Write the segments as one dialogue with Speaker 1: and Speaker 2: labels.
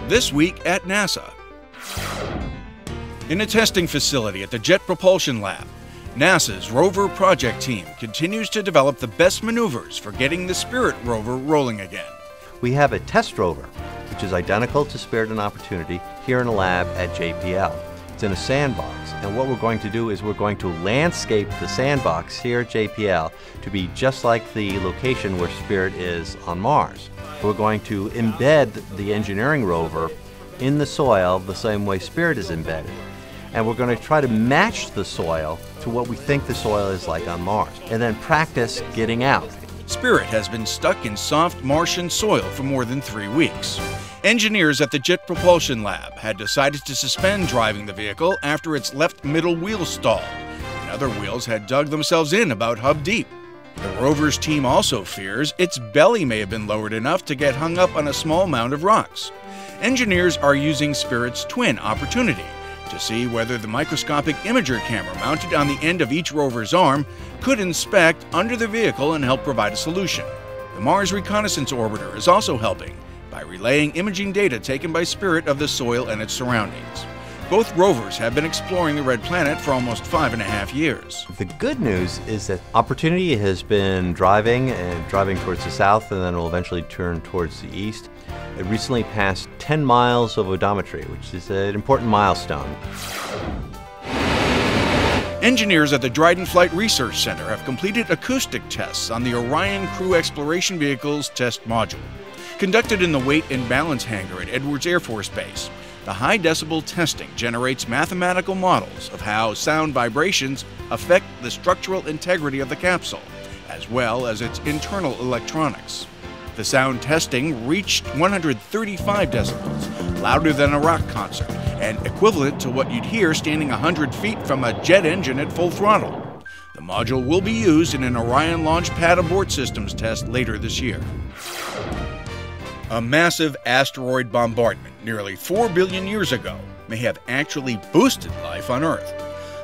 Speaker 1: this week at NASA. In a testing facility at the Jet Propulsion Lab, NASA's rover project team continues to develop the best maneuvers for getting the Spirit rover rolling again.
Speaker 2: We have a test rover, which is identical to Spirit and Opportunity, here in a lab at JPL. It's in a sandbox, and what we're going to do is we're going to landscape the sandbox here at JPL to be just like the location where Spirit is on Mars. We're going to embed the engineering rover in the soil the same way Spirit is embedded. And we're going to try to match the soil to what we think the soil is like on Mars, and then practice getting out.
Speaker 1: Spirit has been stuck in soft Martian soil for more than 3 weeks. Engineers at the Jet Propulsion Lab had decided to suspend driving the vehicle after its left middle wheel stalled, and other wheels had dug themselves in about hub deep. The rover's team also fears its belly may have been lowered enough to get hung up on a small mound of rocks. Engineers are using Spirit's twin, Opportunity, to see whether the microscopic imager camera mounted on the end of each rover's arm could inspect under the vehicle and help provide a solution. The Mars Reconnaissance Orbiter is also helping by relaying imaging data taken by Spirit of the soil and its surroundings. Both rovers have been exploring the Red Planet for almost 5.5 years.
Speaker 2: The good news is that Opportunity has been driving towards the south, and then will eventually turn towards the east. It recently passed 10 miles of odometry, which is an important milestone.
Speaker 1: Engineers at the Dryden Flight Research Center have completed acoustic tests on the Orion Crew Exploration Vehicle's test module. Conducted in the weight and balance hangar at Edwards Air Force Base, the high-decibel testing generates mathematical models of how sound vibrations affect the structural integrity of the capsule, as well as its internal electronics. The sound testing reached 135 decibels, louder than a rock concert, and equivalent to what you'd hear standing 100 feet from a jet engine at full throttle. The module will be used in an Orion Launch Pad Abort Systems test later this year. A massive asteroid bombardment nearly 4 billion years ago may have actually boosted life on Earth.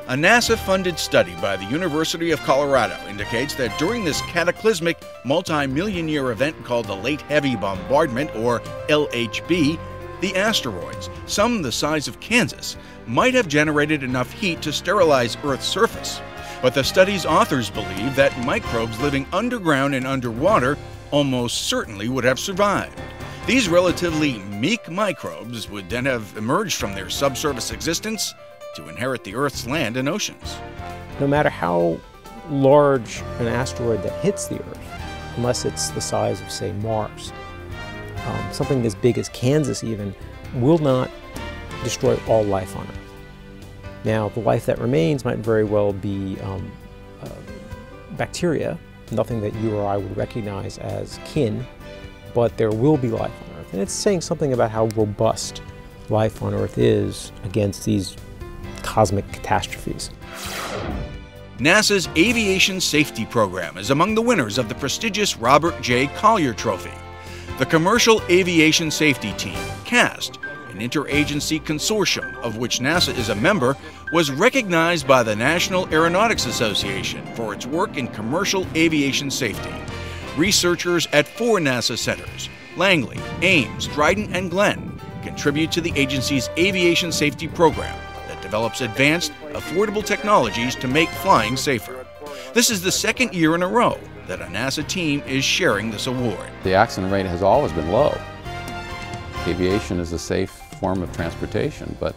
Speaker 1: A NASA-funded study by the University of Colorado indicates that during this cataclysmic multi-million-year event called the Late Heavy Bombardment, or LHB, the asteroids, some the size of Kansas, might have generated enough heat to sterilize Earth's surface. But the study's authors believe that microbes living underground and underwater almost certainly would have survived. These relatively meek microbes would then have emerged from their subsurface existence to inherit the Earth's land and oceans.
Speaker 3: No matter how large an asteroid that hits the Earth, unless it's the size of, say, Mars, something as big as Kansas even, will not destroy all life on Earth. Now, the life that remains might very well be bacteria, nothing that you or I would recognize as kin, but there will be life on Earth. And it's saying something about how robust life on Earth is against these cosmic catastrophes.
Speaker 1: NASA's Aviation Safety Program is among the winners of the prestigious Robert J. Collier Trophy. The Commercial Aviation Safety Team, CAST, an interagency consortium of which NASA is a member, was recognized by the National Aeronautics Association for its work in commercial aviation safety. Researchers at 4 NASA centers, Langley, Ames, Dryden, and Glenn, contribute to the agency's aviation safety program that develops advanced, affordable technologies to make flying safer. This is the second year in a row that a NASA team is sharing this award.
Speaker 4: The accident rate has always been low. Aviation is a safe form of transportation, but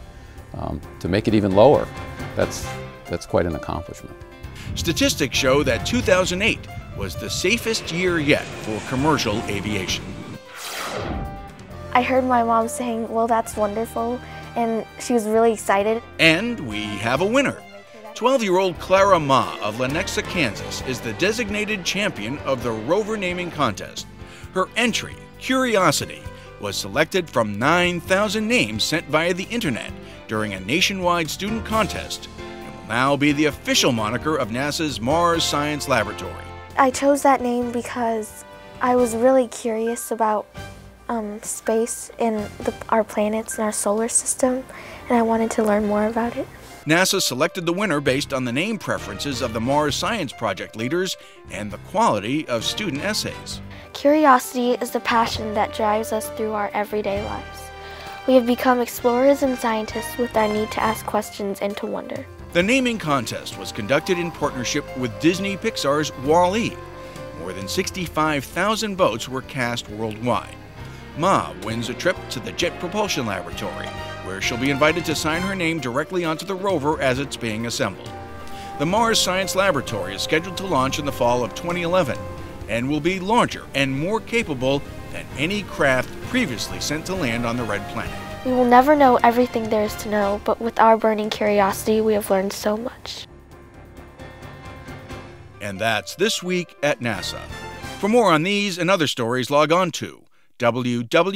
Speaker 4: to make it even lower, that's quite an accomplishment.
Speaker 1: Statistics show that 2008 was the safest year yet for commercial aviation.
Speaker 5: I heard my mom saying, "Well, that's wonderful," and she was really excited.
Speaker 1: And we have a winner. 12-year-old Clara Ma of Lenexa, Kansas, is the designated champion of the rover naming contest. Her entry, Curiosity, was selected from 9,000 names sent via the internet during a nationwide student contest and will now be the official moniker of NASA's Mars Science Laboratory.
Speaker 5: I chose that name because I was really curious about space and our planets and our solar system, and I wanted to learn more about it.
Speaker 1: NASA selected the winner based on the name preferences of the Mars Science Project leaders and the quality of student essays.
Speaker 5: Curiosity is the passion that drives us through our everyday lives. We have become explorers and scientists with our need to ask questions and to wonder.
Speaker 1: The naming contest was conducted in partnership with Disney Pixar's WALL-E. More than 65,000 votes were cast worldwide. Ma wins a trip to the Jet Propulsion Laboratory, where she'll be invited to sign her name directly onto the rover as it's being assembled. The Mars Science Laboratory is scheduled to launch in the fall of 2011 and will be larger and more capable than any craft previously sent to land on the Red Planet.
Speaker 5: We will never know everything there is to know, but with our burning curiosity, we have learned so much.
Speaker 1: And that's This Week at NASA. For more on these and other stories, log on to www.nasa.gov.